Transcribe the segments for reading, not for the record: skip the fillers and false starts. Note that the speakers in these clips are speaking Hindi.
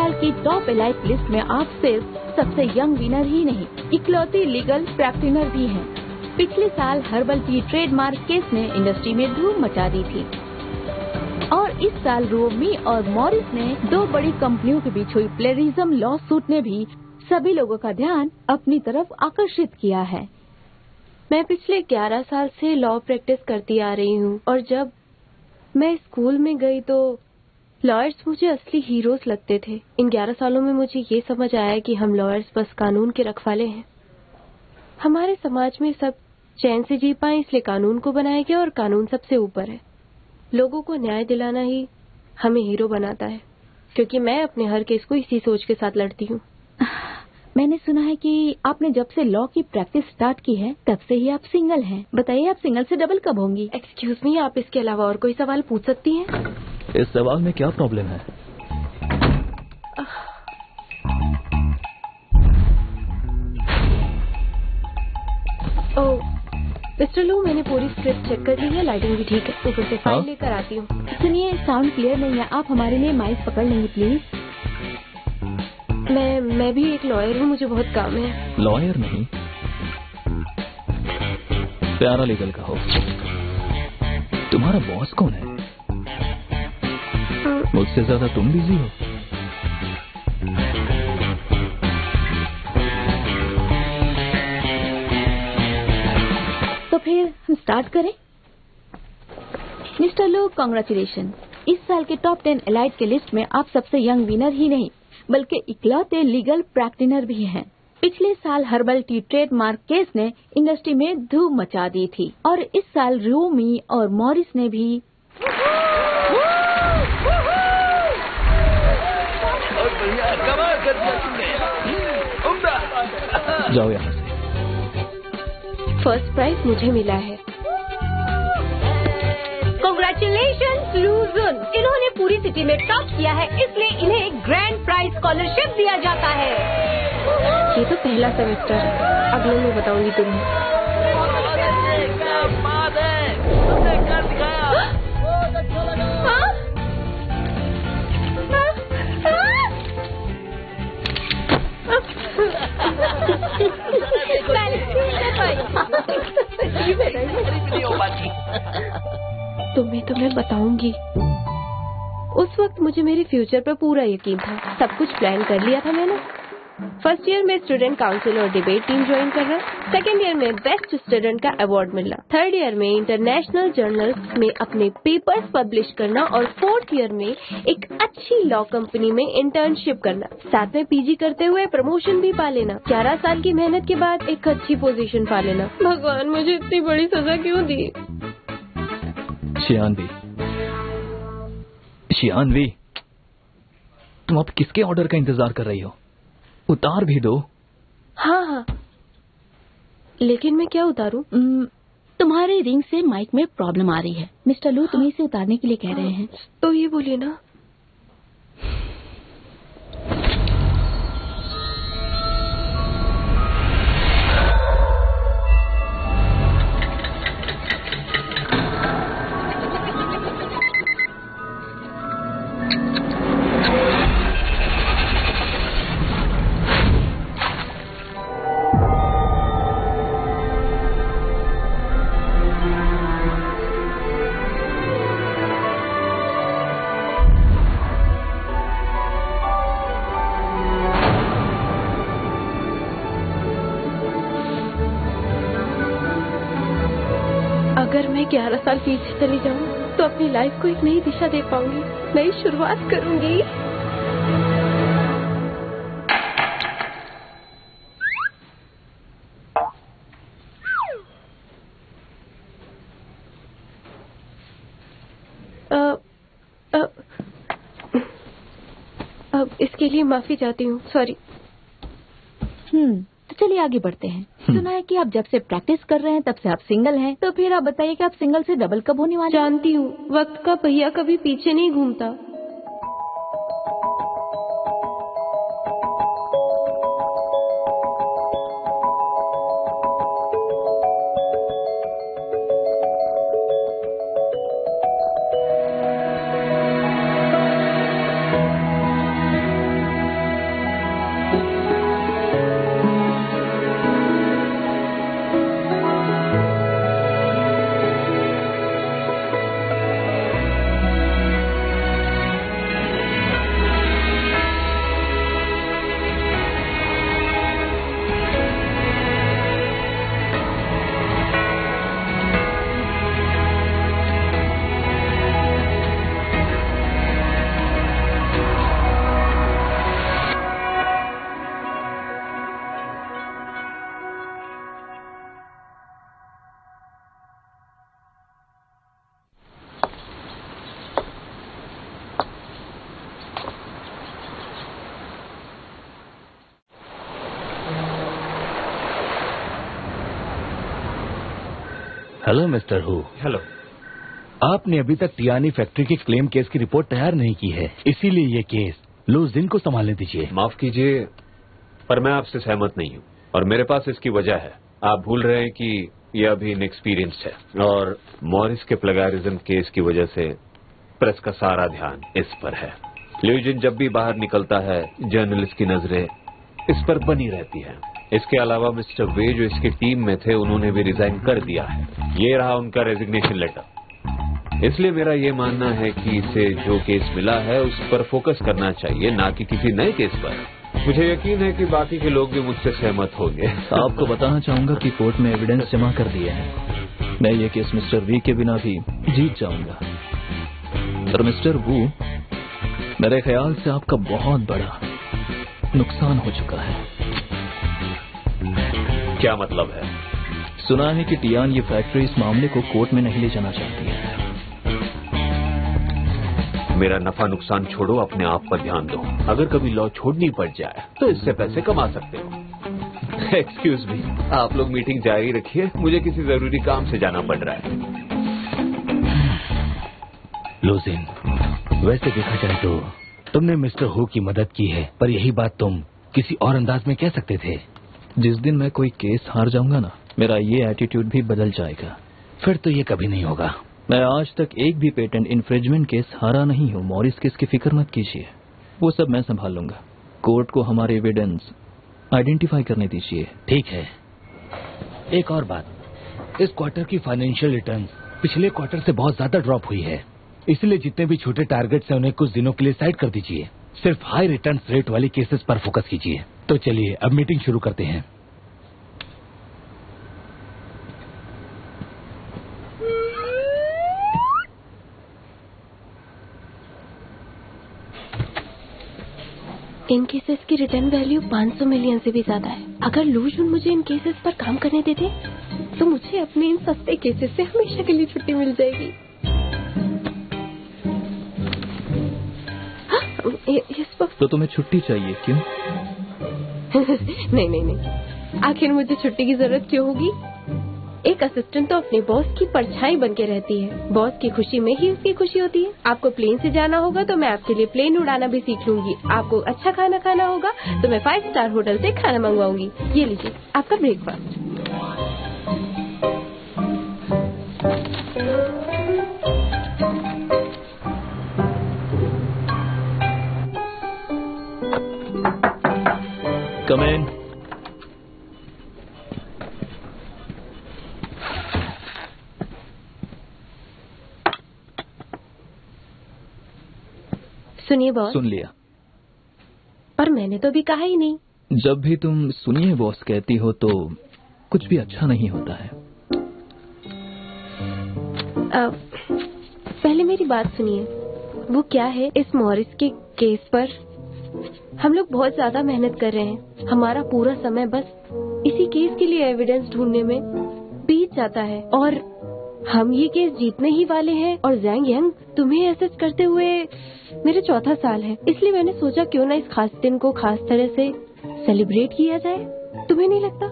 साल की टॉप एलाइट लिस्ट में आप सिर्फ सबसे यंग विनर ही नहीं, इकलौती लीगल प्रैक्टिशनर भी हैं। पिछले साल हर्बल टी ट्रेडमार्क केस ने इंडस्ट्री में धूम मचा दी थी और इस साल रोमी और मॉरिस ने 2 बड़ी कंपनियों के बीच हुई प्लेरिज्म लॉ सूट ने भी सभी लोगों का ध्यान अपनी तरफ आकर्षित किया है। मैं पिछले 11 साल से लॉ प्रैक्टिस करती आ रही हूँ और जब मैं स्कूल में गई तो लॉयर्स मुझे असली हीरोज लगते थे। इन 11 सालों में मुझे ये समझ आया कि हम लॉयर्स बस कानून के रखवाले हैं। हमारे समाज में सब चैन से जी पाए इसलिए कानून को बनाया गया और कानून सबसे ऊपर है। लोगों को न्याय दिलाना ही हमें हीरो बनाता है, क्योंकि मैं अपने हर केस को इसी सोच के साथ लड़ती हूँ। मैंने सुना है कि आपने जब से लॉ की प्रैक्टिस स्टार्ट की है तब से ही आप सिंगल हैं। बताइए आप सिंगल से डबल कब होंगी? एक्सक्यूज मी, आप इसके अलावा और कोई सवाल पूछ सकती हैं? इस सवाल में क्या प्रॉब्लम है? ओह मिस्टर लू, मैंने पूरी स्क्रिप्ट चेक कर ली है, लाइटिंग भी ठीक है। ऊपर से फाइल लेकर आती हूँ। सुनिए, साउंड क्लियर नहीं है, आप हमारे लिए माइक पकड़ लेंगे प्लीज। मैं भी एक लॉयर हूँ, मुझे बहुत काम है। लॉयर नहीं, प्यारा लीगल का हो। तुम्हारा बॉस कौन है? मुझसे ज्यादा तुम बिजी हो। तो फिर हम स्टार्ट करें। मिस्टर लो, कांग्रेचुलेशन। इस साल के टॉप 10 एलाइट के लिस्ट में आप सबसे यंग विनर ही नहीं बल्कि इकलौते लीगल प्रैक्टिशनर भी हैं। पिछले साल हर्बल टी ट्रेडमार्क केस ने इंडस्ट्री में धूम मचा दी थी और इस साल रोमी और मॉरिस ने भी जाओ यहाँ से। फर्स्ट प्राइज मुझे मिला है। कांग्रेचुलेशंस लूजन, इन्होंने पूरी सिटी में टॉप किया है, इसलिए इन्हें ग्रैंड प्राइज स्कॉलरशिप दिया जाता है। ये तो पहला सेमेस्टर है, अगले में बताऊंगी तुम्हें। तुम्हें बताऊंगी। उस वक्त मुझे मेरे फ्यूचर पर पूरा यकीन था, सब कुछ प्लान कर लिया था मैंने। फर्स्ट ईयर में स्टूडेंट काउंसिल और डिबेट टीम ज्वाइन करना, सेकेंड ईयर में बेस्ट स्टूडेंट का अवार्ड मिलना, थर्ड ईयर में इंटरनेशनल जर्नल्स में अपने पेपर्स पब्लिश करना और फोर्थ ईयर में एक अच्छी लॉ कंपनी में इंटर्नशिप करना, साथ में पीजी करते हुए प्रमोशन भी पा लेना, 11 साल की मेहनत के बाद एक अच्छी पोजीशन पा लेना। भगवान मुझे इतनी बड़ी सजा क्यों दी? शियानवी, तुम अब किसके ऑर्डर का इंतजार कर रही हो? उतार भी दो। हाँ, लेकिन मैं क्या उतारूं? तुम्हारे रिंग से माइक में प्रॉब्लम आ रही है। मिस्टर लू तुम्हें इसे उतारने के लिए कह रहे हैं। तो ये बोलिए ना। अगर मैं 11 साल पीछे चली जाऊं तो अपनी लाइफ को एक नई दिशा दे पाऊंगी, नई शुरुआत करूंगी। अब इसके लिए माफी चाहती हूँ, सॉरी। तो चलिए आगे बढ़ते हैं। सुना है कि आप जब से प्रैक्टिस कर रहे हैं तब से आप सिंगल हैं, तो फिर आप बताइए कि आप सिंगल से डबल कब होने वाले हैं? जानती हूँ, वक्त का पहिया कभी पीछे नहीं घूमता। Hello mister who. हेलो। आपने अभी तक टियानी फैक्ट्री के क्लेम केस की रिपोर्ट तैयार नहीं की है, इसीलिए ये केस लुजिन को संभालने दीजिए। माफ कीजिए, पर मैं आपसे सहमत नहीं हूँ और मेरे पास इसकी वजह है। आप भूल रहे हैं कि यह अभी इनएक्सपीरियंस्ड है और मॉरिस के प्लेगैरिज्म केस की वजह से प्रेस का सारा ध्यान इस पर है। लुजिन जब भी बाहर निकलता है जर्नलिस्ट की नजरें इस पर बनी रहती है। इसके अलावा मिस्टर वे जो इसकी टीम में थे उन्होंने भी रिजाइन कर दिया है। ये रहा उनका रेजिग्नेशन लेटर। इसलिए मेरा ये मानना है कि इसे जो केस मिला है उस पर फोकस करना चाहिए, ना कि किसी नए केस पर। मुझे यकीन है कि बाकी के लोग भी मुझसे सहमत होंगे। आपको बताना चाहूंगा कि कोर्ट में एविडेंस जमा कर दिए हैं। मैं ये केस मिस्टर वी के बिना भी जीत जाऊंगा। पर मिस्टर वू, मेरे ख्याल से आपका बहुत बड़ा नुकसान हो चुका है। क्या मतलब है? सुना है कि टियान ये फैक्ट्री इस मामले को कोर्ट में नहीं ले जाना चाहती है। मेरा नफा नुकसान छोड़ो, अपने आप पर ध्यान दो। अगर कभी लॉ छोड़नी पड़ जाए तो इससे पैसे कमा सकते हो। एक्सक्यूज मी, आप लोग मीटिंग जारी रखिए, मुझे किसी जरूरी काम से जाना पड़ रहा है। लुजिन, वैसे देखा जाए तो तुमने मिस्टर हु की मदद की है, पर यही बात तुम किसी और अंदाज में कह सकते थे। जिस दिन मैं कोई केस हार जाऊंगा ना, मेरा ये एटीट्यूड भी बदल जाएगा। फिर तो ये कभी नहीं होगा। मैं आज तक एक भी पेटेंट इन्फ्रिंजमेंट केस हारा नहीं हूँ। मॉरिस केस की फिक्र मत कीजिए, वो सब मैं संभाल लूंगा। कोर्ट को हमारे एविडेंस आइडेंटिफाई करने दीजिए। ठीक है। एक और बात, इस क्वार्टर की फाइनेंशियल रिटर्न पिछले क्वार्टर से बहुत ज्यादा ड्रॉप हुई है, इसलिए जितने भी छोटे टारगेट्स हैं उन्हें कुछ दिनों के लिए साइड कर दीजिए। सिर्फ हाई रिटर्न रेट वाली केसेस पर फोकस कीजिए। तो चलिए अब मीटिंग शुरू करते हैं। इन केसेस की रिटर्न वैल्यू 500 मिलियन से भी ज्यादा है। अगर लुजिन मुझे इन केसेस पर काम करने देते तो मुझे अपने इन सस्ते केसेस से हमेशा के लिए छुट्टी मिल जाएगी। इस वक्त तो तुम्हें छुट्टी चाहिए, क्यों? नहीं, आखिर मुझे छुट्टी की जरूरत क्यों होगी? एक असिस्टेंट तो अपने बॉस की परछाई बन के रहती है। बॉस की खुशी में ही उसकी खुशी होती है। आपको प्लेन से जाना होगा तो मैं आपके लिए प्लेन उड़ाना भी सीख लूंगी। आपको अच्छा खाना खाना होगा तो मैं 5 स्टार होटल से खाना मंगवाऊंगी। ये लीजिए आपका ब्रेकफास्ट। कम इन। सुनिए बॉस। सुन लिया। पर मैंने तो अभी कहा ही नहीं। जब भी तुम सुनिए बॉस कहती हो तो कुछ भी अच्छा नहीं होता है। पहले मेरी बात सुनिए। वो क्या है, इस मॉरिस के केस पर हम लोग बहुत ज्यादा मेहनत कर रहे हैं। हमारा पूरा समय बस इसी केस के लिए एविडेंस ढूंढने में बीत जाता है और हम ये केस जीतने ही वाले हैं। और ज़ैंग यंग, तुम्हें असिस्ट करते हुए मेरे 4था साल है, इसलिए मैंने सोचा क्यों ना इस खास दिन को खास तरह से सेलिब्रेट किया जाए। तुम्हें नहीं लगता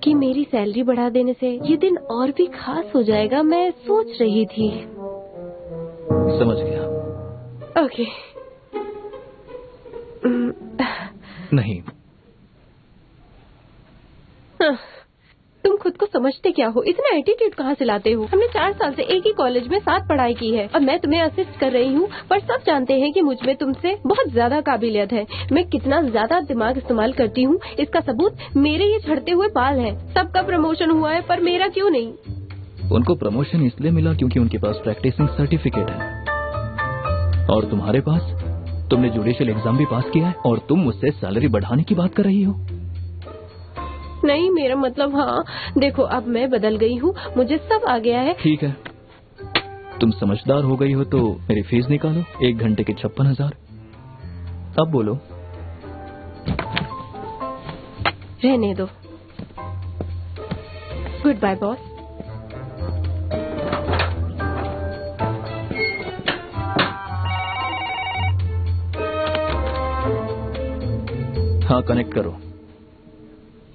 कि मेरी सैलरी बढ़ा देने से ये दिन और भी खास हो जाएगा? मैं सोच रही थी। समझ गया। ओके। नहीं, तुम खुद को समझते क्या हो? इतना एटीट्यूड कहाँ से लाते हो? हमने 4 साल से एक ही कॉलेज में साथ पढ़ाई की है और मैं तुम्हें असिस्ट कर रही हूँ, पर सब जानते हैं कि मुझ में तुमसे बहुत ज्यादा काबिलियत है। मैं कितना ज्यादा दिमाग इस्तेमाल करती हूँ इसका सबूत मेरे ये झड़ते हुए बाल हैं। सबका प्रमोशन हुआ है पर मेरा क्यों नहीं? उनको प्रमोशन इसलिए मिला क्योंकि उनके पास प्रैक्टिसिंग सर्टिफिकेट है और तुम्हारे पास, तुमने जुडिशियल एग्जाम भी पास किया है और तुम मुझसे सैलरी बढ़ाने की बात कर रही हो। नहीं, मेरा मतलब, हाँ देखो अब मैं बदल गई हूँ, मुझे सब आ गया है। ठीक है, तुम समझदार हो गई हो तो मेरी फीस निकालो। 1 घंटे के 56,000। अब बोलो। रहने दो। Good bye boss. हाँ, कनेक्ट करो।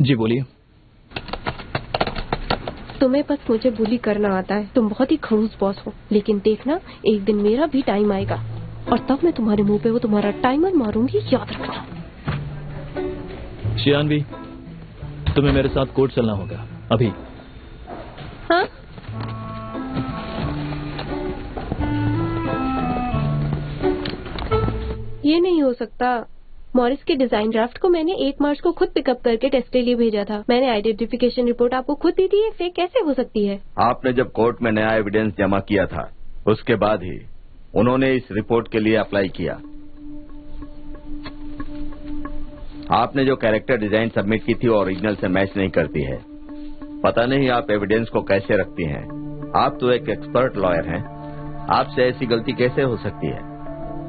जी बोलिए। तुम्हें बस मुझे बुली करना आता है। तुम बहुत ही खड़ूस बॉस हो, लेकिन देखना एक दिन मेरा भी टाइम आएगा और तब मैं तुम्हारे मुंह पे वो तुम्हारा टाइमर मारूंगी, याद रखना। शियानवी, तुम्हें मेरे साथ कोर्ट चलना होगा अभी। हाँ? ये नहीं हो सकता। मॉरिस के डिजाइन ड्राफ्ट को मैंने 1 मार्च को खुद पिकअप करके टेस्ट के लिए भेजा था। मैंने आइडेंटिफिकेशन रिपोर्ट आपको खुद दी थी, ये फेक कैसे हो सकती है? आपने जब कोर्ट में नया एविडेंस जमा किया था उसके बाद ही उन्होंने इस रिपोर्ट के लिए अप्लाई किया। आपने जो कैरेक्टर डिजाइन सबमिट की थी ओरिजिनल से मैच नहीं करती है। पता नहीं आप एविडेंस को कैसे रखती हैं। आप तो एक एक्सपर्ट लॉयर हैं, आपसे ऐसी गलती कैसे हो सकती है?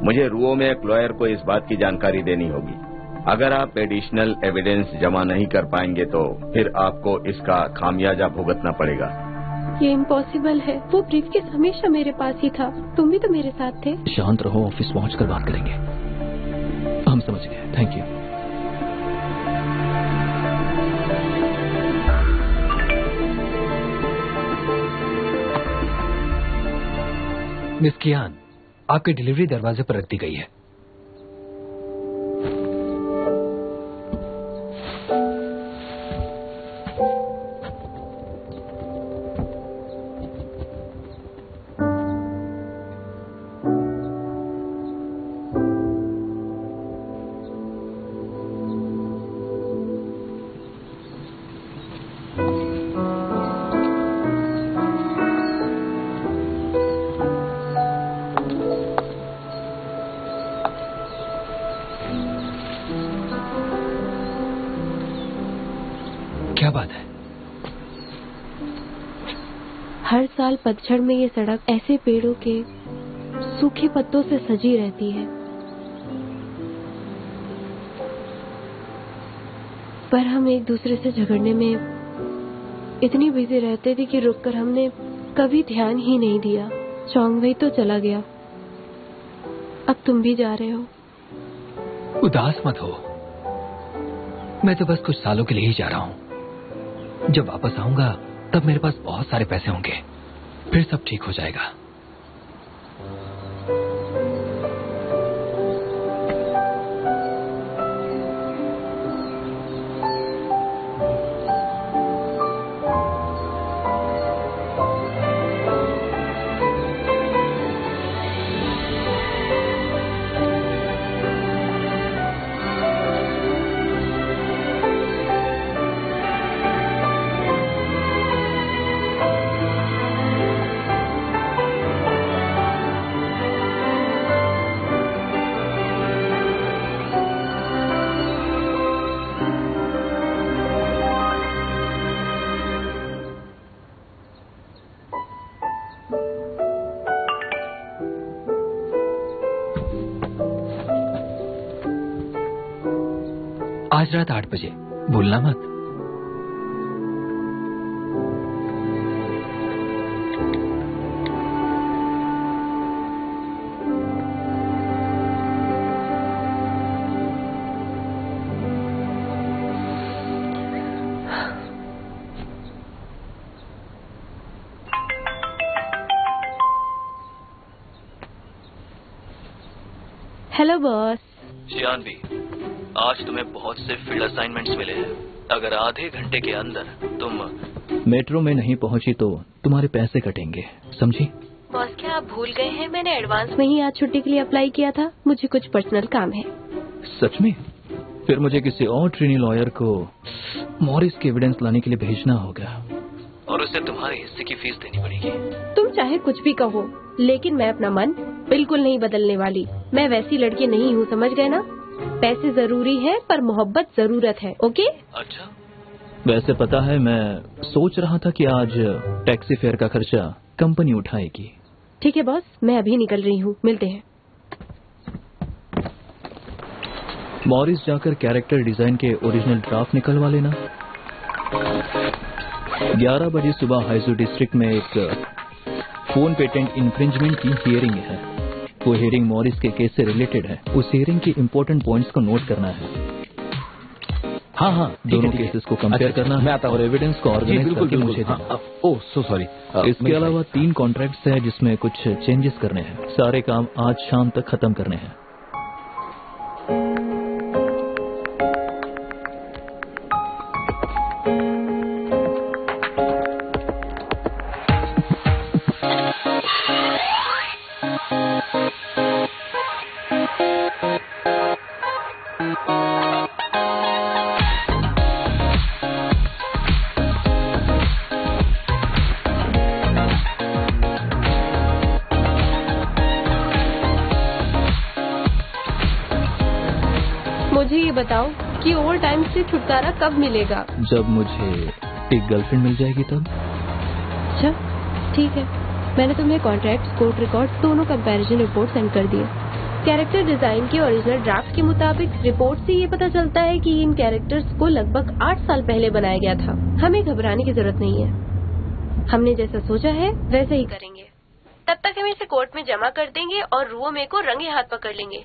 मुझे रुओ में एक लॉयर को इस बात की जानकारी देनी होगी। अगर आप एडिशनल एविडेंस जमा नहीं कर पाएंगे तो फिर आपको इसका खामियाजा भुगतना पड़ेगा। ये इम्पॉसिबल है। वो ब्रीफकेस हमेशा मेरे पास ही था। तुम भी तो मेरे साथ थे। शांत रहो, ऑफिस पहुंच कर बात करेंगे। हम समझ गए, थैंक यू। मिस कियान, आपकी डिलीवरी दरवाजे पर रख दी गई है। क्या बात है? हर साल पतझड़ में ये सड़क ऐसे पेड़ों के सूखे पत्तों से सजी रहती है, पर हम एक दूसरे से झगड़ने में इतनी बिजी रहते थे कि रुककर हमने कभी ध्यान ही नहीं दिया। चौंगवई तो चला गया, अब तुम भी जा रहे हो। उदास मत हो, मैं तो बस कुछ सालों के लिए ही जा रहा हूँ। जब वापस आऊंगा तब मेरे पास बहुत सारे पैसे होंगे, फिर सब ठीक हो जाएगा। आज रात 8 बजे, भूलना मत। Hello boss. शियानवी, आज तुम्हें बहुत से फील्ड असाइनमेंट्स मिले हैं। अगर आधे घंटे के अंदर तुम मेट्रो में नहीं पहुंची तो तुम्हारे पैसे कटेंगे, समझी? बॉस, क्या आप भूल गए हैं मैंने एडवांस में ही आज छुट्टी के लिए अप्लाई किया था। मुझे कुछ पर्सनल काम है। सच में? फिर मुझे किसी और ट्रेनी लॉयर को मॉरिस के एविडेंस लाने के लिए भेजना होगा और उसे तुम्हारे हिस्से की फीस देनी पड़ेगी। तुम चाहे कुछ भी कहो, लेकिन मैं अपना मन बिल्कुल नहीं बदलने वाली। मैं वैसी लड़की नहीं हूँ, समझ गए ना? पैसे जरूरी है पर मोहब्बत जरूरत है, ओके? अच्छा, वैसे पता है मैं सोच रहा था कि आज टैक्सी फेयर का खर्चा कंपनी उठाएगी। ठीक है बॉस, मैं अभी निकल रही हूँ, मिलते हैं। मॉरिस जाकर कैरेक्टर डिजाइन के ओरिजिनल ड्राफ्ट निकलवा लेना। 11 बजे सुबह हाइजू डिस्ट्रिक्ट में एक फोन पेटेंट इन्फ्रिंजमेंट की हियरिंग है। वो हियरिंग मॉरिस के केस से रिलेटेड है। उस हियरिंग की इंपॉर्टेंट पॉइंट्स को नोट करना है। हाँ हाँ, दोनों केसेस को कंपेयर करना मैं आता हूँ और एविडेंस को ऑर्गेनाइज करके मुझे देना। ओह सो सॉरी। इसके अलावा 3 कॉन्ट्रैक्ट्स हैं जिसमें कुछ चेंजेस करने हैं। सारे काम आज शाम तक खत्म करने हैं। मुझे ये बताओ कि ओवर टाइम से छुटकारा कब मिलेगा? जब मुझे एक गर्लफ्रेंड मिल जाएगी तब। अच्छा ठीक है, मैंने तुम्हें कॉन्ट्रैक्ट, कोर्ट रिकॉर्ड दोनों कंपैरिजन रिपोर्ट सेंड कर दिए। कैरेक्टर डिजाइन के ओरिजिनल ड्राफ्ट के मुताबिक रिपोर्ट से ये पता चलता है कि इन कैरेक्टर्स को लगभग 8 साल पहले बनाया गया था। हमें घबराने की जरूरत नहीं है, हमने जैसा सोचा है वैसे ही करेंगे। तब तक हम इसे कोर्ट में जमा कर देंगे और रुओमे को रंगे हाथ पकड़ लेंगे।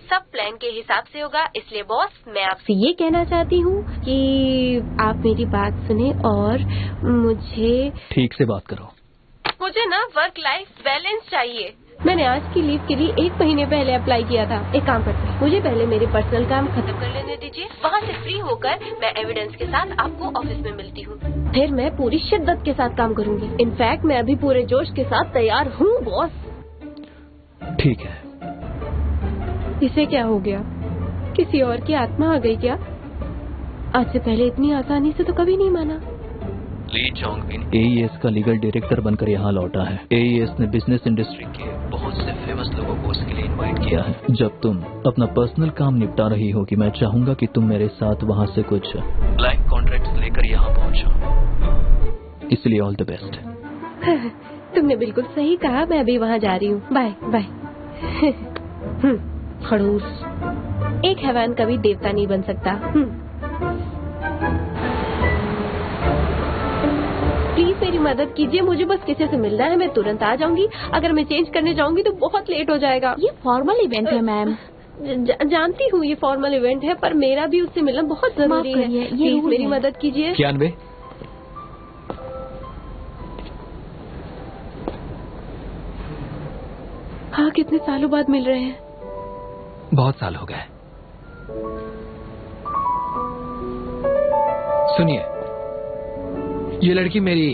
सब प्लान के हिसाब से होगा, इसलिए बॉस मैं आपसे ये कहना चाहती हूँ कि आप मेरी बात सुने और मुझे ठीक से बात करो। मुझे ना वर्क लाइफ बैलेंस चाहिए। मैंने आज की लीव के लिए 1 महीने पहले अप्लाई किया था। एक काम करते हैं, मुझे पहले मेरे पर्सनल काम खत्म कर लेने दीजिए। वहाँ से फ्री होकर मैं एविडेंस के साथ आपको ऑफिस में मिलती हूँ। फिर मैं पूरी शिद्दत के साथ काम करूँगी। इनफैक्ट मैं अभी पूरे जोश के साथ तैयार हूँ बॉस। ठीक है। इसे क्या हो गया? किसी और की आत्मा आ गई क्या? आज से पहले इतनी आसानी से तो कभी नहीं माना। ली चोंग-विन AES का लीगल डायरेक्टर बनकर यहाँ लौटा है। AES ने बिजनेस इंडस्ट्री के बहुत से फेमस लोगों को उसके लिए इनवाइट किया है। जब तुम अपना पर्सनल काम निपटा रही हो कि मैं चाहूंगा कि तुम मेरे साथ वहाँ से कुछ ब्लैंक कॉन्ट्रैक्ट्स लेकर यहाँ पहुँचो। इसलिए ऑल द बेस्ट। तुमने बिल्कुल सही कहा, मैं अभी वहाँ जा रही हूँ। Bye bye. खड़ूस, एक हैवान कभी देवता नहीं बन सकता। प्लीज मेरी मदद कीजिए, मुझे बस किसी से मिलना है। मैं तुरंत आ जाऊंगी। अगर मैं चेंज करने जाऊंगी तो बहुत लेट हो जाएगा। ये फॉर्मल इवेंट है मैम। जानती हूँ ये फॉर्मल इवेंट है, पर मेरा भी उससे मिलना बहुत जरूरी है। ये प्लीज मेरी मदद कीजिए। कियानवे, हाँ, कितने सालों बाद मिल रहे हैं। बहुत साल हो गए। सुनिए, ये लड़की मेरी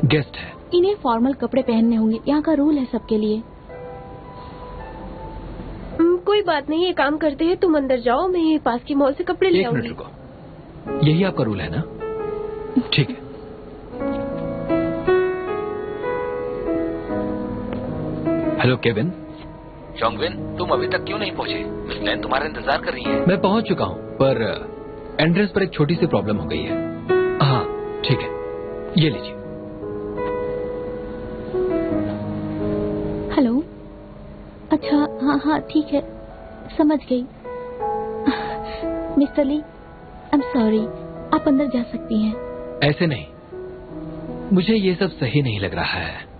गेस्ट है। इन्हें फॉर्मल कपड़े पहनने होंगे, यहाँ का रूल है सबके लिए। कोई बात नहीं, ये काम करते हैं, तुम अंदर जाओ, मैं पास की मॉल से कपड़े ले आऊंगी। 1 मिनट रुको, यही आपका रूल है ना? ठीक है। Hello Kevin. चोंग-विन, तुम अभी तक क्यों नहीं पहुँचे? मिस लैन तुम्हारा इंतजार कर रही है। मैं पहुंच चुका हूं, पर एंट्रेंस पर एक छोटी सी प्रॉब्लम हो गई है। हाँ ठीक है, ये लीजिए। हेलो। अच्छा हाँ हाँ ठीक है, समझ गई। Mister Li, I am sorry, आप अंदर जा सकती हैं। ऐसे नहीं, मुझे ये सब सही नहीं लग रहा है।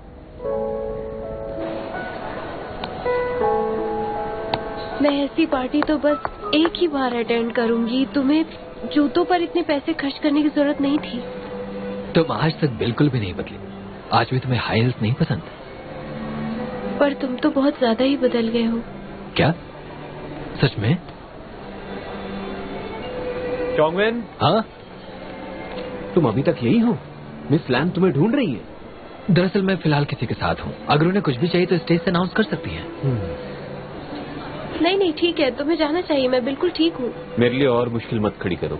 मैं ऐसी पार्टी तो बस एक ही बार अटेंड करूंगी। तुम्हें जूतों पर इतने पैसे खर्च करने की जरूरत नहीं थी। तुम आज तक बिल्कुल भी नहीं बदली। आज भी तुम्हें हाई हील्स नहीं पसंद? पर तुम तो बहुत ज्यादा ही बदल गए हो। क्या? सच में? चोंग-विन, हाँ, तुम अभी तक यही हो? मिस लैन तुम्हें ढूंढ रही है। दरअसल मैं फिलहाल किसी के साथ हूँ। अगर उन्हें कुछ भी चाहिए तो स्टेज से अनाउंस कर सकती हैं। नहीं नहीं ठीक है, तुम्हें जाना चाहिए, मैं बिल्कुल ठीक हूँ। मेरे लिए और मुश्किल मत खड़ी करो।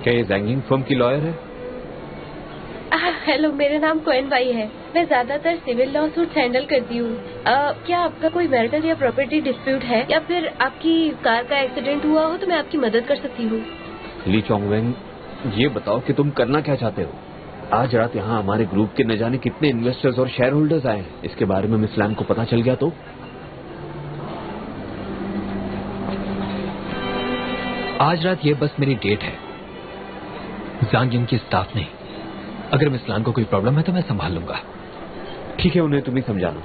क्या ये जैंगिंग फर्म की लॉयर है? हेलो, मेरा नाम कोएन बाई है। मैं ज्यादातर सिविल लॉ सूट हैंडल करती हूँ। क्या आपका कोई मैरिटल या प्रॉपर्टी डिस्प्यूट है, या फिर आपकी कार का एक्सीडेंट हुआ हो तो मैं आपकी मदद कर सकती हूँ। ली चोंग-विन, ये बताओ कि तुम करना क्या चाहते हो? आज रात यहाँ हमारे ग्रुप के न जाने कितने इन्वेस्टर्स और शेयर होल्डर्स आए हैं। इसके बारे में मिस लैन को पता चल गया तो? आज रात ये बस मेरी डेट है, ज़ांग युंग की स्टाफ नहीं। अगर मिस लान को कोई प्रॉब्लम है तो मैं संभाल लूंगा। ठीक है, उन्हें तुम ही समझाना।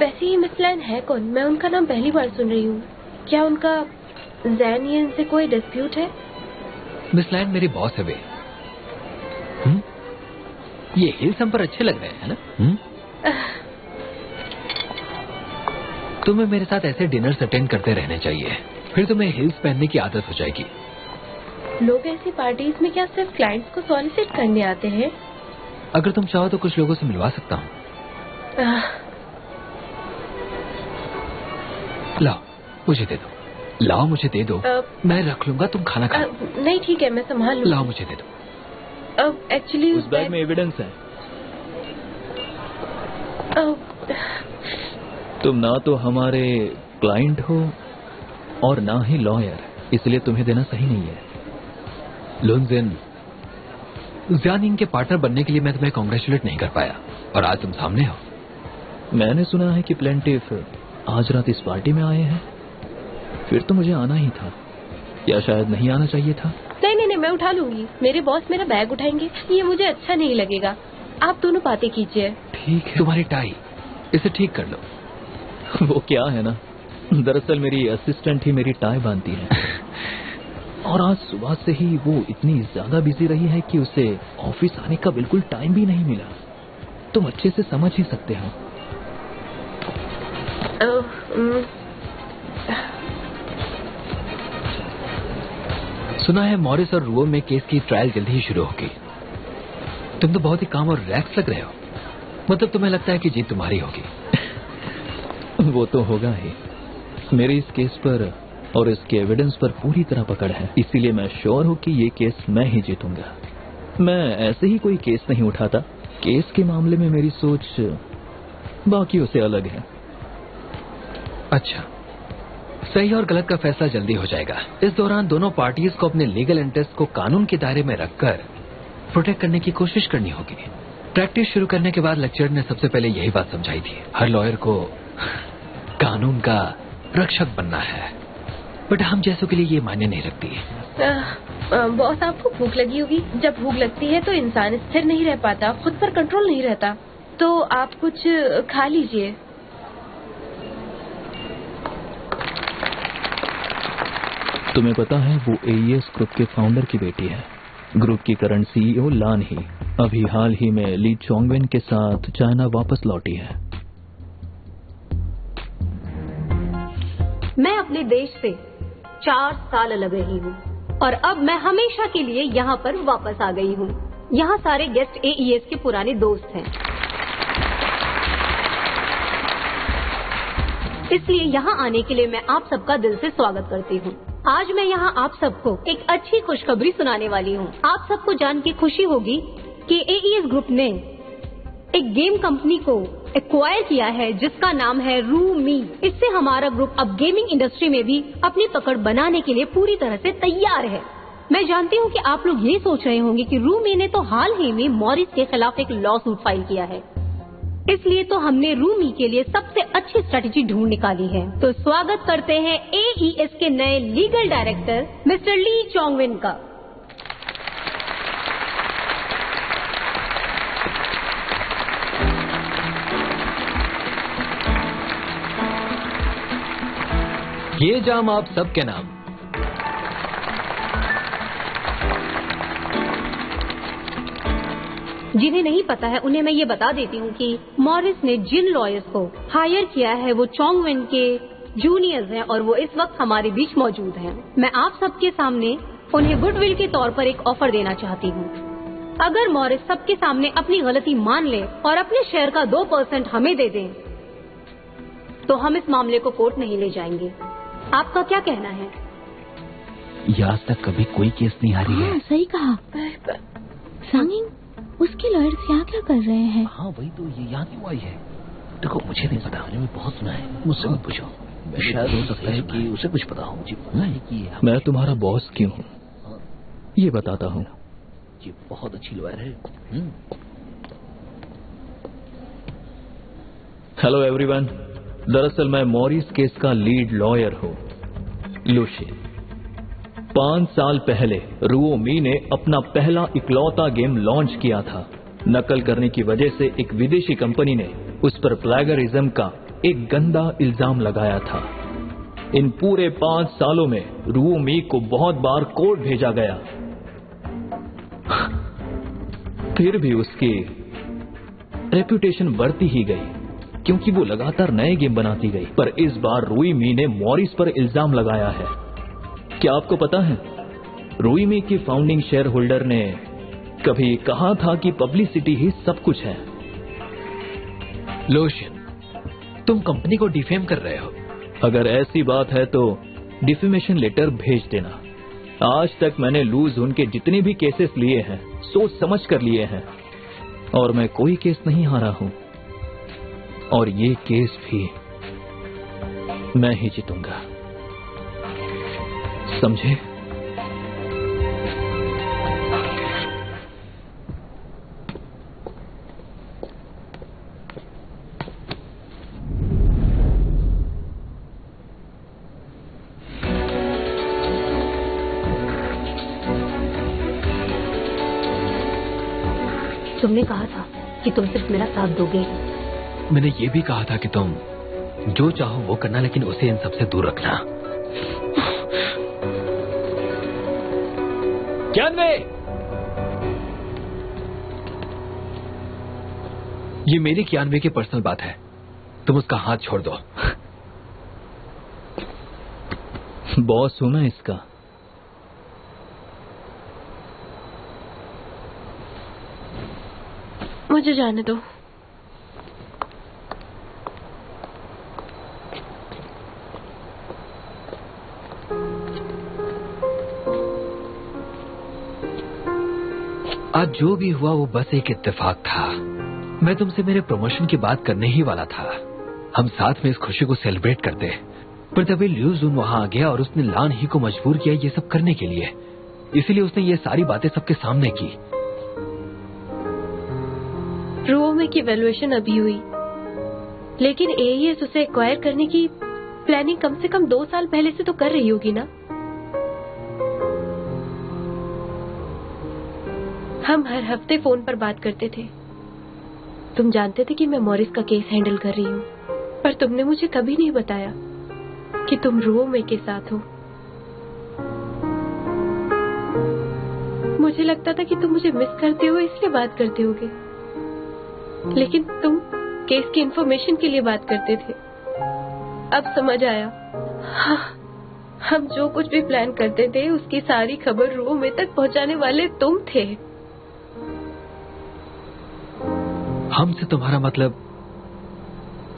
वैसे ये मिस लैन है कौन? मैं उनका नाम पहली बार सुन रही हूँ। क्या उनका जैनियन से कोई डिस्प्यूट है? मिस लैन मेरी बॉस है वे। ये हिल्स हम पर अच्छे लग रहे हैं ना? तुम्हें मेरे साथ ऐसे डिनर्स अटेंड करते रहने चाहिए, फिर तुम्हें हिल्स पहनने की आदत हो जाएगी। लोग ऐसी पार्टीज में क्या सिर्फ क्लाइंट्स को सॉलिसिट करने आते हैं? अगर तुम चाहो तो कुछ लोगों से मिलवा सकता हूँ। लाओ मुझे दे दो, लाओ मुझे दे दो। मैं रख लूंगा, तुम खाना खाओ। नहीं ठीक है, मैं संभाल लूंगा। लाओ मुझे दे दो। एक्चुअली उस बैग में एविडेंस है। तुम ना तो हमारे क्लाइंट हो और ना ही लॉयर, इसलिए तुम्हें देना सही नहीं है। लुनजिन, ज़ियानिंग के पार्टनर बनने के लिए मैं तुम्हें कांग्रेचुलेट नहीं कर पाया, और आज तुम सामने हो। मैंने सुना है कि प्लेंटिफ आज रात इस पार्टी में आए हैं, फिर तो मुझे आना ही था, या शायद नहीं आना चाहिए था? नहीं, मैं उठा लूंगी। मेरे बॉस मेरा बैग उठाएंगे, ये मुझे अच्छा नहीं लगेगा। आप दोनों बातें कीजिए। ठीक है। तुम्हारी टाई, इसे ठीक कर लो। वो क्या है ना, दरअसल मेरी असिस्टेंट ही मेरी टाई बांधती है, और आज सुबह से ही वो इतनी ज्यादा बिजी रही है कि उसे ऑफिस आने का बिल्कुल टाइम भी नहीं मिला। तुम अच्छे से समझ ही सकते हो। सुना है मॉरिस और रुओ में केस की ट्रायल जल्दी ही शुरू होगी। तुम तो बहुत ही काम और रिलैक्स लग रहे हो, मतलब तुम्हें लगता है कि जीत तुम्हारी होगी। वो तो होगा ही। मेरी इस केस पर और इसके एविडेंस पर पूरी तरह पकड़ है, इसीलिए मैं श्योर हूं कि ये केस मैं ही जीतूंगा। मैं ऐसे ही कोई केस नहीं उठाता। केस के मामले में मेरी सोच बाकियों से अलग है। अच्छा, सही और गलत का फैसला जल्दी हो जाएगा। इस दौरान दोनों पार्टीज को अपने लीगल इंटरेस्ट को कानून के दायरे में रखकर प्रोटेक्ट करने की कोशिश करनी होगी। प्रैक्टिस शुरू करने के बाद लेक्चर ने सबसे पहले यही बात समझाई थी, हर लॉयर को कानून का रक्षक बनना है, बट हम जैसों के लिए ये मायने नहीं रखती है। बॉस, आपको भूख लगी होगी। जब भूख लगती है तो इंसान स्थिर नहीं रह पाता, खुद पर कंट्रोल नहीं रहता। तो आप कुछ खा लीजिए। तुम्हें पता है वो AES ग्रुप के फाउंडर की बेटी है। ग्रुप की करंट CEO लान ही अभी हाल ही में ली चोंगवेन के साथ चाइना वापस लौटी है। मैं अपने देश से 4 साल अलग रही हूँ और अब मैं हमेशा के लिए यहाँ पर वापस आ गई हूँ। यहाँ सारे गेस्ट AES के पुराने दोस्त हैं, इसलिए यहाँ आने के लिए मैं आप सबका दिल से स्वागत करती हूँ। आज मैं यहाँ आप सबको एक अच्छी खुशखबरी सुनाने वाली हूँ। आप सबको जान के खुशी होगी कि AES ग्रुप ने एक गेम कंपनी को एक्वायर किया है जिसका नाम है रूमी। इससे हमारा ग्रुप अब गेमिंग इंडस्ट्री में भी अपनी पकड़ बनाने के लिए पूरी तरह से तैयार है। मैं जानती हूँ कि आप लोग ये सोच रहे होंगे कि रूमी ने तो हाल ही में मॉरिस के खिलाफ एक लॉ सूट फाइल किया है, इसलिए तो हमने रूमी के लिए सबसे अच्छी स्ट्रेटेजी ढूंढ निकाली है। तो स्वागत करते हैं AES के नए लीगल डायरेक्टर मिस्टर ली चोंगवेन का। ये जाम आप सबके नाम। जिन्हें नहीं पता है उन्हें मैं ये बता देती हूँ कि मॉरिस ने जिन लॉयर्स को हायर किया है वो चोंगवेन के जूनियर्स हैं और वो इस वक्त हमारे बीच मौजूद हैं। मैं आप सबके सामने उन्हें गुडविल के तौर पर एक ऑफर देना चाहती हूँ। अगर मॉरिस सबके सामने अपनी गलती मान ले और अपने शेयर का 2% हमें दे दें तो हम इस मामले को कोर्ट नहीं ले जाएंगे। आपका क्या कहना है? ये आज तक कभी कोई केस नहीं हारी है। सही कहा। सांगिंग, उसके लॉयर्स यहाँ क्या कर रहे हैं? हाँ वही तो, ये यहाँ क्यों आई है? देखो मुझे नहीं पता, मैंने बहुत सुना है, मुझसे मत पूछो। शायद हो सकता है कि उसे कुछ पता हो। मैं तुम्हारा बॉस क्यों हूँ ये बताता हूँ। ये बहुत अच्छी लॉयर है। हेलो एवरीवन, दरअसल मैं मॉरिस केस का लीड लॉयर हूँ, लुशिन। 5 साल पहले रुओ मी ने अपना पहला इकलौता गेम लॉन्च किया था। नकल करने की वजह से एक विदेशी कंपनी ने उस पर प्लेगरिज्म का एक गंदा इल्जाम लगाया था। इन पूरे 5 सालों में रू मी को बहुत बार कोर्ट भेजा गया, फिर भी उसकी रेपुटेशन बढ़ती ही गई क्योंकि वो लगातार नए गेम बनाती गई। पर इस बार रूई मी ने मॉरिस पर इल्जाम लगाया है। क्या आपको पता है, रूई मी की फाउंडिंग शेयर होल्डर ने कभी कहा था कि पब्लिसिटी ही सब कुछ है। लोशन, तुम कंपनी को डिफेम कर रहे हो। अगर ऐसी बात है तो डिफेमेशन लेटर भेज देना। आज तक मैंने लूज उनके जितने भी केसेस लिए हैं सोच समझ कर लिए हैं और मैं कोई केस नहीं हारा हूं, और ये केस भी मैं ही जीतूंगा, समझे? तुमने कहा था कि तुम सिर्फ मेरा साथ दोगे। मैंने ये भी कहा था कि तुम जो चाहो वो करना, लेकिन उसे इन सबसे दूर रखना। जानवे, ये मेरी कियानवे की पर्सनल बात है, तुम उसका हाथ छोड़ दो। बॉस हूं मैं इसका। मुझे जाने दो। आज जो भी हुआ वो बस एक इत्तेफाक था। मैं तुमसे मेरे प्रमोशन की बात करने ही वाला था। हम साथ में इस खुशी को सेलिब्रेट करते, पर तभी ल्यू जुन वहां आ गया और उसने लान ही को मजबूर किया ये सब करने के लिए। इसीलिए उसने ये सारी बातें सबके सामने की। रूओमे की वैल्यूएशन अभी हुई, लेकिन एईएस उसे एक्वायर करने की प्लानिंग कम से कम 2 साल पहले से तो कर रही होगी ना। हम हर हफ्ते फोन पर बात करते थे। तुम जानते थे कि मैं मॉरिस का केस हैंडल कर रही हूँ, पर तुमने मुझे कभी नहीं बताया कि तुम रूओमे के साथ हो। मुझे लगता था कि तुम मुझे मिस करते हो इसलिए बात करते होगे, लेकिन तुम केस की इंफॉर्मेशन के लिए बात करते थे। अब समझ आया। हाँ, हम जो कुछ भी प्लान करते थे उसकी सारी खबर रूओमे तक पहुंचाने वाले तुम थे। हमसे तुम्हारा मतलब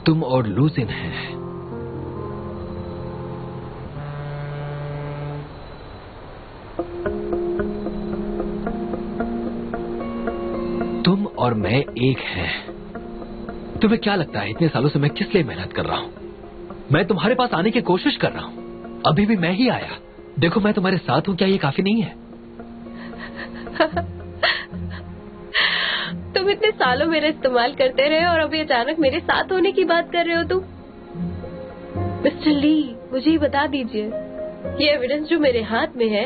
तुम और लूजिन है। तुम और मैं एक हैं। तुम्हें क्या लगता है इतने सालों से मैं किस लिए मेहनत कर रहा हूं? मैं तुम्हारे पास आने की कोशिश कर रहा हूं, अभी भी मैं ही आया। देखो मैं तुम्हारे साथ हूं, क्या ये काफी नहीं है? तुम इतने सालों मेरा इस्तेमाल करते रहे और अभी अचानक मेरे साथ होने की बात कर रहे हो तुम। मिस्टर ली, मुझे ही बता दीजिए, ये एविडेंस जो मेरे हाथ में है,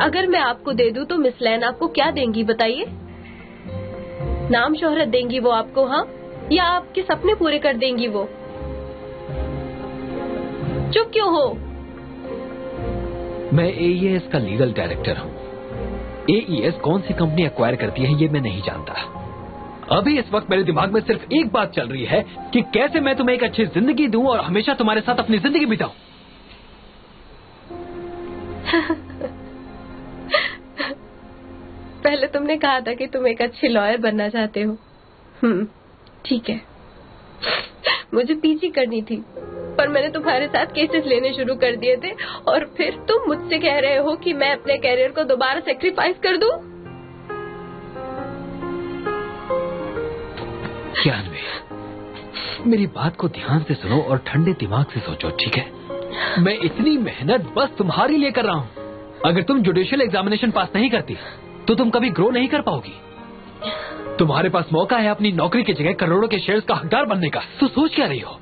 अगर मैं आपको दे दूं तो मिस लैन आपको क्या देंगी बताइए? नाम शोहरत देंगी वो आपको, हाँ? या आपके सपने पूरे कर देंगी वो? चुप क्यों हो? मैं एईएस का लीगल डायरेक्टर हूं। एईएस कौन सी कंपनी एक्वायर करती है ये मैं नहीं जानता। अभी इस वक्त मेरे दिमाग में सिर्फ एक बात चल रही है कि कैसे मैं तुम्हें एक अच्छी जिंदगी दूं और हमेशा तुम्हारे साथ अपनी जिंदगी बिताऊं। पहले तुमने कहा था कि तुम एक अच्छी लॉयर बनना चाहते हो। ठीक है, मुझे पीजी करनी थी, पर मैंने तुम्हारे साथ केसेस लेने शुरू कर दिए थे और फिर तुम मुझसे कह रहे हो कि मैं अपने कैरियर को दोबारा सेक्रीफाइस कर दूं? कियानवे, मेरी बात को ध्यान से सुनो और ठंडे दिमाग से सोचो, ठीक है? मैं इतनी मेहनत बस तुम्हारे लिए कर रहा हूं। अगर तुम जुडिशियल एग्जामिनेशन पास नहीं करती तो तुम कभी ग्रो नहीं कर पाओगी। तुम्हारे पास मौका है अपनी नौकरी की जगह करोड़ों के शेयर्स का हकदार बनने का। तो सोच क्या रही हो?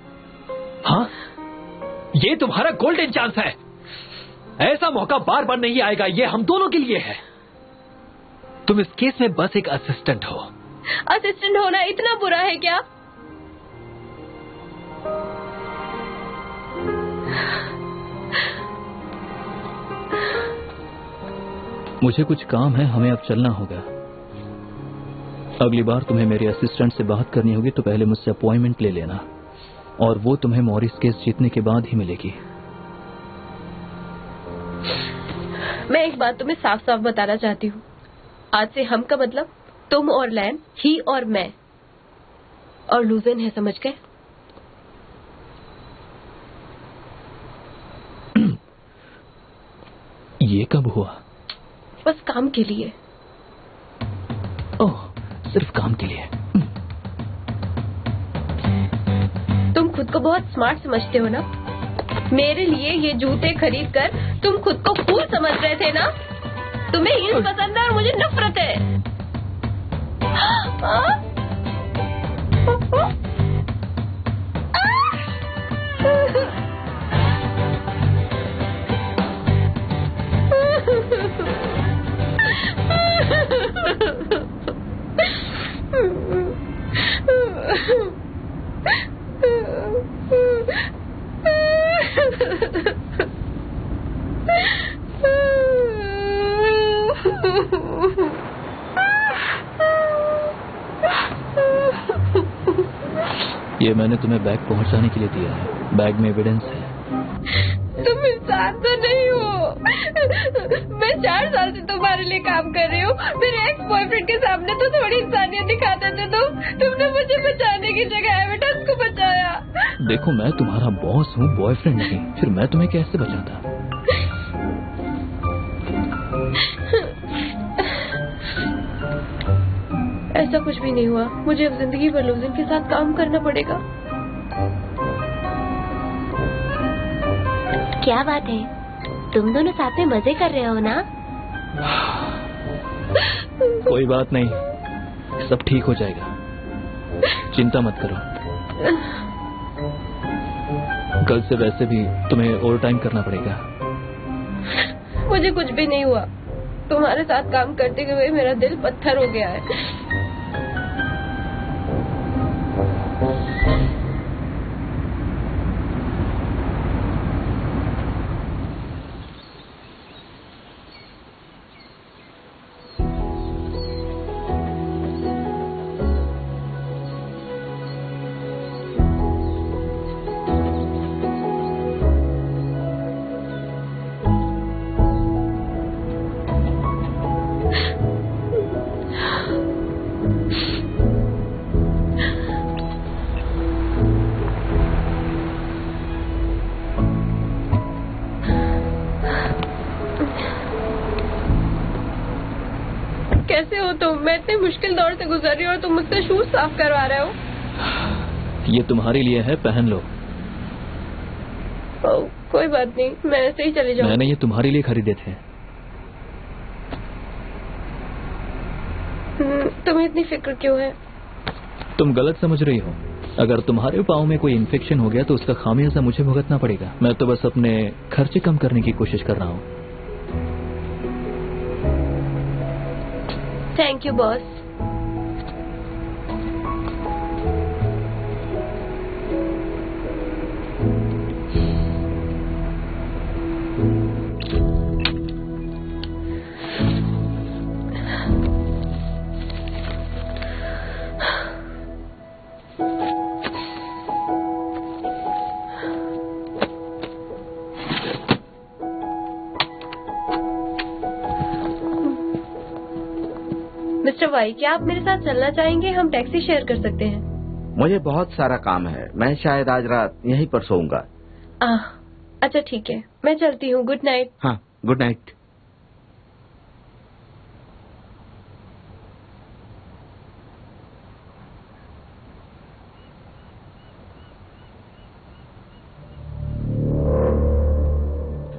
हाँ, ये तुम्हारा गोल्डन चांस है। ऐसा मौका बार बार नहीं आएगा, ये हम दोनों के लिए है। तुम इस केस में बस एक असिस्टेंट हो। असिस्टेंट होना इतना बुरा है क्या? मुझे कुछ काम है, हमें अब चलना होगा। अगली बार तुम्हें मेरे असिस्टेंट से बात करनी होगी तो पहले मुझसे अपॉइंटमेंट ले लेना, और वो तुम्हें मॉरिस केस जीतने के बाद ही मिलेगी। मैं एक बात तुम्हें साफ साफ बताना चाहती हूँ। आज से हम का मतलब तुम और लैन, ही और मैं, और लूजन है, समझ गए? ये कब हुआ? बस काम के लिए। ओह, सिर्फ काम के लिए। तुम खुद को बहुत स्मार्ट समझते हो ना? मेरे लिए ये जूते खरीद कर तुम खुद को कूल समझ रहे थे ना? तुम्हें हील्स पसंद है और मुझे नफरत है। ये मैंने तुम्हें बैग पहुंचाने के लिए दिया है। बैग में एविडेंस है। तुम इंसान तो नहीं हो। मैं 4 साल से तुम्हारे लिए काम कर रही हूँ। मेरे एक्स बॉयफ्रेंड के सामने तो थोड़ी इंसानियत दिखाते थे तुमने मुझे बचाने की जगह एविडेंस को बचाया। देखो, मैं तुम्हारा बॉस हूँ, बॉयफ्रेंड नहीं। फिर मैं तुम्हें कैसे बचाता? ऐसा कुछ भी नहीं हुआ। मुझे अब जिंदगी भर लूजन के साथ काम करना पड़ेगा। क्या बात है, तुम दोनों साथ में मजे कर रहे हो ना? कोई बात नहीं, सब ठीक हो जाएगा, चिंता मत करो। कल से वैसे भी तुम्हें ओवर टाइम करना पड़ेगा। मुझे कुछ भी नहीं हुआ। तुम्हारे साथ काम करते हुए मेरा दिल पत्थर हो गया है। कैसे हो तुम? मैं इतने मुश्किल दौर से गुजर रही हूँ और तुम मुझसे शूज साफ करवा रहे हो। ये तुम्हारे लिए है, पहन लो। कोई बात नहीं, मैं ऐसे ही चले जाऊँ। मैंने ये तुम्हारे लिए खरीदे थे। तुम्हें इतनी फिक्र क्यों है? तुम गलत समझ रही हो। अगर तुम्हारे पाँव में कोई इन्फेक्शन हो गया तो उसका खामियाजा मुझे भुगतना पड़ेगा। मैं तो बस अपने खर्चे कम करने की कोशिश कर रहा हूँ। Thank you boss. Mister Y, क्या आप मेरे साथ चलना चाहेंगे? हम टैक्सी शेयर कर सकते हैं। मुझे बहुत सारा काम है, मैं शायद आज रात यहीं पर सोऊंगा। अच्छा ठीक है, मैं चलती हूँ। Good night. हाँ, गुड नाइट।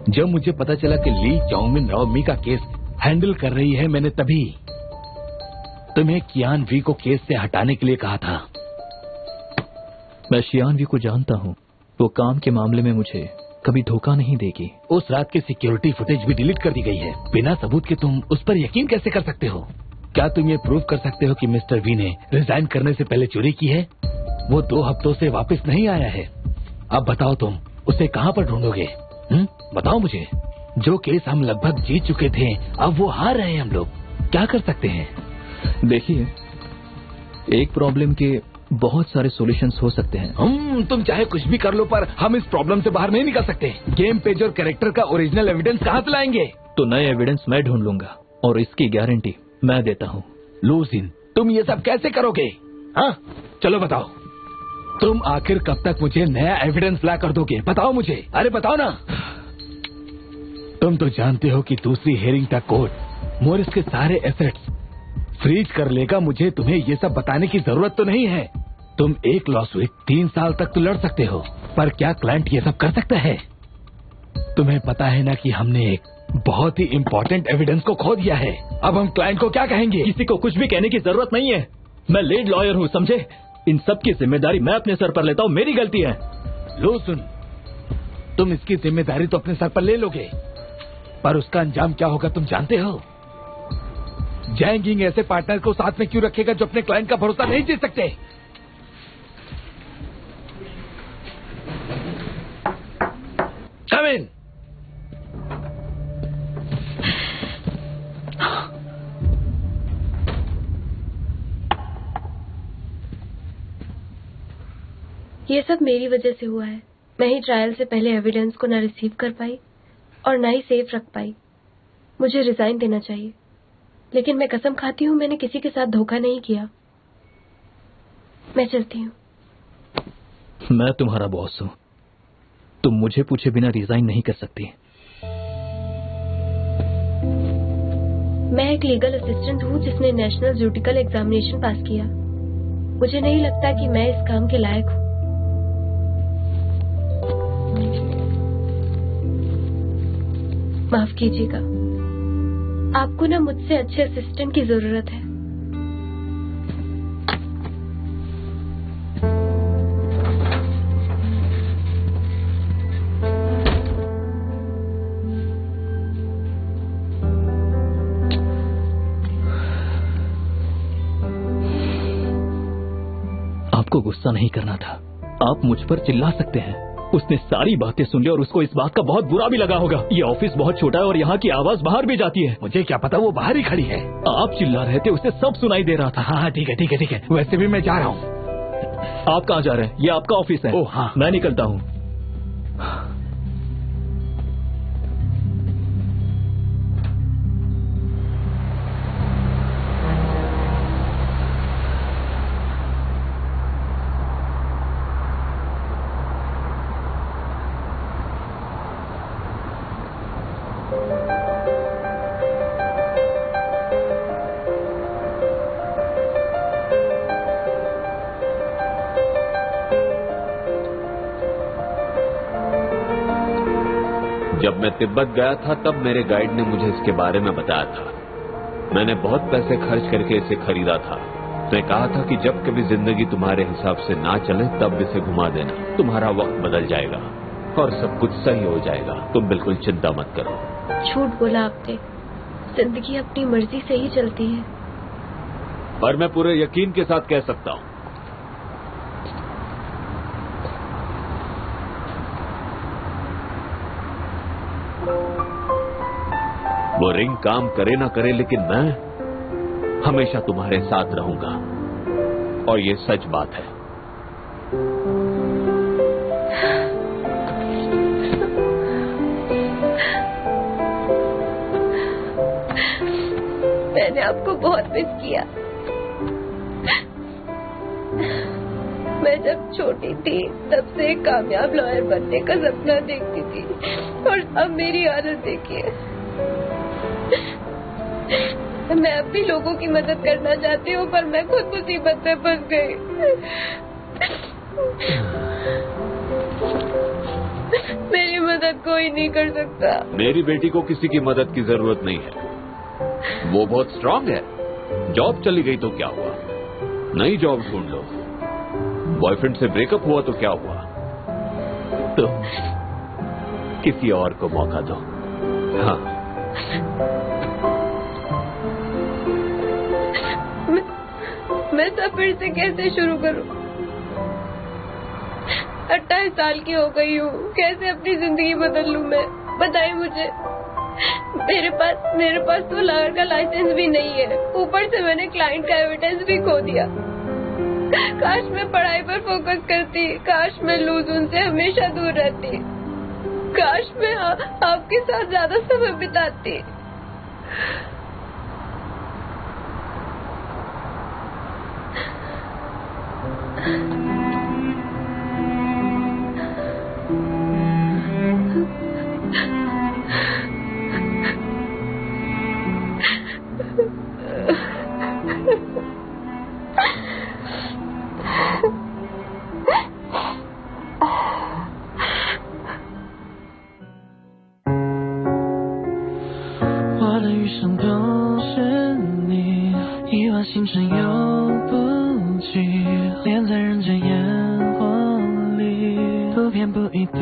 जब मुझे पता चला कि ली चाउमिन राव मी का केस हैंडल कर रही है, मैंने तभी तुम्हें कियान वी को केस से हटाने के लिए कहा था। मैं शियान वी को जानता हूँ। वो काम के मामले में मुझे कभी धोखा नहीं देगी। उस रात की सिक्योरिटी फुटेज भी डिलीट कर दी गई है। बिना सबूत के तुम उस पर यकीन कैसे कर सकते हो? क्या तुम ये प्रूव कर सकते हो कि मिस्टर वी ने रिजाइन करने से पहले चोरी की है? वो 2 हफ्तों से वापस नहीं आया है। अब बताओ तुम उसे कहाँ पर ढूंढोगे? बताओ मुझे। जो केस हम लगभग जीत चुके थे अब वो हार रहे हैं हम लोग। क्या कर सकते हैं? देखिए, एक प्रॉब्लम के बहुत सारे सॉल्यूशंस हो सकते हैं। तुम चाहे कुछ भी कर लो पर हम इस प्रॉब्लम से बाहर नहीं निकल सकते। गेम पेज और कैरेक्टर का ओरिजिनल एविडेंस कहाँ से लाएंगे? तो नए एविडेंस मैं ढूंढ लूंगा और इसकी गारंटी मैं देता हूँ। लूसिन, तुम ये सब कैसे करोगे? हाँ, चलो बताओ, तुम आखिर कब तक मुझे नया एविडेंस ला कर दोगे? बताओ मुझे, अरे बताओ ना। तुम तो जानते हो कि दूसरी हेयरिंग तक कोर्ट मॉरिस के सारे एसेट्स फ्रीज कर लेगा। मुझे तुम्हें ये सब बताने की जरूरत तो नहीं है। तुम एक लॉसूट 3 साल तक तो लड़ सकते हो, पर क्या क्लाइंट ये सब कर सकता है? तुम्हें पता है ना कि हमने एक बहुत ही इम्पोर्टेंट एविडेंस को खो दिया है। अब हम क्लाइंट को क्या कहेंगे? किसी को कुछ भी कहने की जरूरत नहीं है। मैं लीड लॉयर हूँ, समझे? इन सब की जिम्मेदारी मैं अपने सर पर लेता हूँ, मेरी गलती है। लो सुन, तुम इसकी जिम्मेदारी तो अपने सर पर ले लोगे, पर उसका अंजाम क्या होगा तुम जानते हो? जैंगिंग ऐसे पार्टनर को साथ में क्यों रखेगा जो अपने क्लाइंट का भरोसा नहीं जीत सकते? कम इन। ये सब मेरी वजह से हुआ है। मैं ही ट्रायल से पहले एविडेंस को ना रिसीव कर पाई और ना ही सेफ रख पाई। मुझे रिजाइन देना चाहिए, लेकिन मैं कसम खाती हूँ मैंने किसी के साथ धोखा नहीं किया। मैं चलती हूँ। मैं तुम्हारा बॉस हूँ, तुम मुझे पूछे बिना रिजाइन नहीं कर सकती। मैं एक लीगल असिस्टेंट हूँ जिसने नेशनल जुडिकल एग्जामिनेशन पास किया। मुझे नहीं लगता कि मैं इस काम के लायक हूँ। माफ कीजिएगा, आपको ना मुझसे अच्छे असिस्टेंट की जरूरत है। आपको गुस्सा नहीं करना था, आप मुझ पर चिल्ला सकते हैं। उसने सारी बातें सुन ली और उसको इस बात का बहुत बुरा भी लगा होगा। ये ऑफिस बहुत छोटा है और यहाँ की आवाज बाहर भी जाती है। मुझे क्या पता, वो बाहर ही खड़ी है। आप चिल्ला रहे थे, उसे सब सुनाई दे रहा था। हाँ ठीक है ठीक है ठीक है, वैसे भी मैं जा रहा हूँ। आप कहाँ जा रहे हैं? ये आपका ऑफिस है। ओह हाँ, मैं निकलता हूँ। जब मैं तिब्बत गया था तब मेरे गाइड ने मुझे इसके बारे में बताया था। मैंने बहुत पैसे खर्च करके इसे खरीदा था। उसने कहा था कि जब कभी जिंदगी तुम्हारे हिसाब से ना चले तब इसे घुमा देना, तुम्हारा वक्त बदल जाएगा और सब कुछ सही हो जाएगा। तुम बिल्कुल चिंता मत करो। झूठ बोला आपने, जिंदगी अपनी मर्जी से ही चलती है। पर मैं पूरे यकीन के साथ कह सकता हूँ, वो रिंग काम करे ना करे, लेकिन मैं हमेशा तुम्हारे साथ रहूंगा और ये सच बात है। मैंने आपको बहुत मिस किया। मैं जब छोटी थी तब से एक कामयाब लॉयर बनने का सपना देखती थी और अब मेरी हालत देखिए। मैं अब भी लोगों की मदद करना चाहती हूँ, पर मैं खुद मुसीबत में फंस गई। मेरी मदद कोई नहीं कर सकता। मेरी बेटी को किसी की मदद की जरूरत नहीं है, वो बहुत स्ट्रांग है। जॉब चली गई तो क्या हुआ, नई जॉब ढूंढ लो। बॉयफ्रेंड से ब्रेकअप हुआ तो क्या हुआ, तो किसी और को मौका दो। हाँ, मैं सब फिर से कैसे शुरू करूं? 28 साल की हो गई हूँ, कैसे अपनी जिंदगी बदल लूं मैं? बताइए मुझे। मेरे पास तो लॉयर का लाइसेंस भी नहीं है। ऊपर से मैंने क्लाइंट का एविडेंस भी खो दिया। काश मैं पढ़ाई पर फोकस करती, काश मैं लूज उनसे हमेशा दूर रहती, काश मैं आपके साथ ज्यादा समय बिताती।我的余生都是你，一往星辰又不及，恋在人间烟火里，不偏不倚都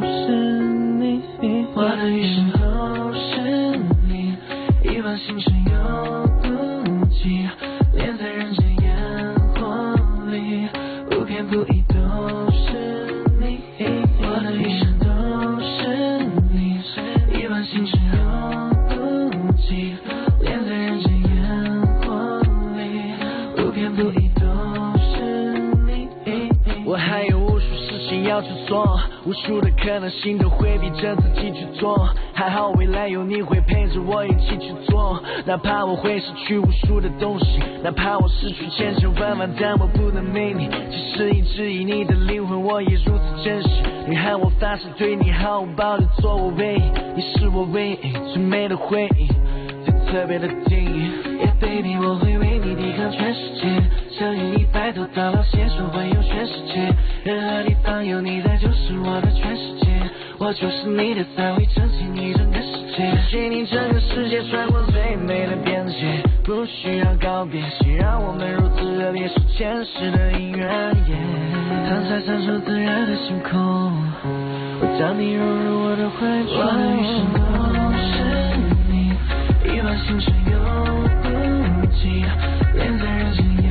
是你。我的余生都是你，一往星辰又不及，恋在人间烟火里，不偏不倚都是你。我的余生都是你，一往星辰又不及，恋在人间烟火里，不偏不倚都是你。我还有无数事情要去做，无数的可能性都会逼着自己去做，还好未来有你会陪着我一起去做，哪怕我会失去无数的东西，哪怕我失去千千万万，但我不能没你。即使一直以你的灵魂我也如此珍惜，女孩我发誓对你毫无保留，做我唯一，你是我唯一最美的回忆，最特别的定义。Yeah baby 我会为你抵抗全世界，相信你白头到老携手环游全世界，任何地方有你在就是我的全世界，我就是你的才会珍惜你整个世界，给你整个世界穿过最美的边界，不需要告别，谁让我们如此热烈，是前世的姻缘。躺在闪烁自然的星空，我将你融入我的怀中，我的余生都是你，一往星辰又不及，恋在人间烟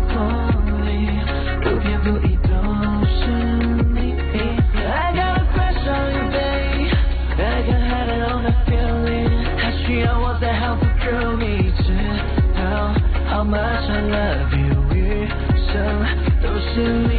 火里，不偏不倚都是你。I got a crush on you babe, I can hide it on the feeling， 还需要我再好 through 你知道 how much I love you， 余生都是你。